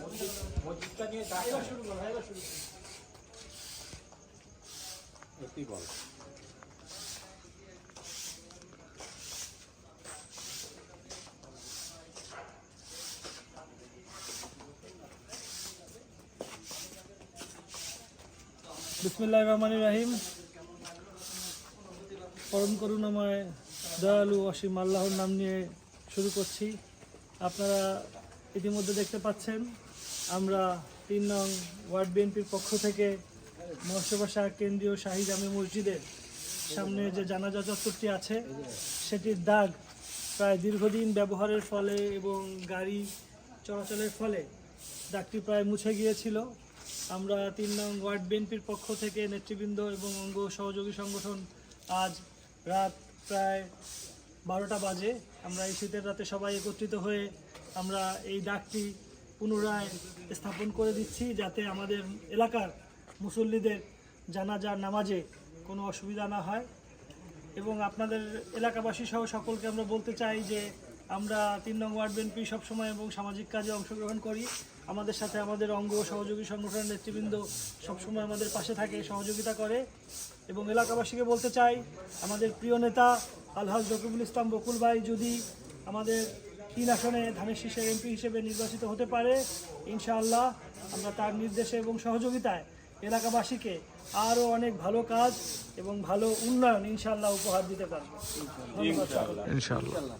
মসজিদটা নিয়ে শুরু করো, শুরু করো। বল। বিসমিল্লাহির রহমানির রহিম। পরম করুণাময় দয়ালু অসীম আল্লাহর নাম নিয়ে শুরু করছি। আপনারা ইতিমধ্যে দেখতে পাচ্ছেন আমরা ৩ নং ওয়ার্ড বিএনপির পক্ষ থেকে মহাসভা কেন্দ্রীয় শাহী জামে মসজিদের সামনে যে জানাজা চত্বরটি আছে সেটির দাগ প্রায় দীর্ঘদিন ব্যবহারের ফলে এবং গাড়ি চলাচলের ফলে দাগটি প্রায় মুছে গিয়েছিল। আমরা ৩ নং ওয়ার্ড বিএনপির পক্ষ থেকে নেতৃবৃন্দ এবং অঙ্গ সহযোগী সংগঠন আজ রাত প্রায় 12টা বাজে আমরা এই শীতের রাতে সবাই একত্রিত হয়ে আমরা এই দাগটি পুনরায় স্থাপন করে দিচ্ছি, যাতে আমাদের এলাকার মুসল্লিদের জানাজার নামাজে কোনো অসুবিধা না হয়। এবং আপনাদের এলাকাবাসী সহ সকলকে আমরা বলতে চাই যে আমরা ৩ নং ওয়ার্ড বিএনপি সবসময় এবং সামাজিক কাজে অংশগ্রহণ করি। আমাদের সাথে আমাদের অঙ্গ সহযোগী সংগঠনের নেতৃবৃন্দ সবসময় আমাদের পাশে থাকে, সহযোগিতা করে। এবং এলাকাবাসীকে বলতে চাই, আমাদের প্রিয় নেতা আলহাজ রকিবুল ইসলাম বকুল ভাই যদি আমাদের ৩ আসনে ধানের শীষের এমপি হিসেবে নির্বাচিত হতে পারে, ইনশাআল্লাহ আমরা তার নির্দেশে এবং সহযোগিতায় এলাকাবাসীকে আরও অনেক ভালো কাজ এবং ভালো উন্নয়ন ইনশাআল্লাহ উপহার দিতে পারবো। ধন্যবাদ। ইনশাআল্লাহ।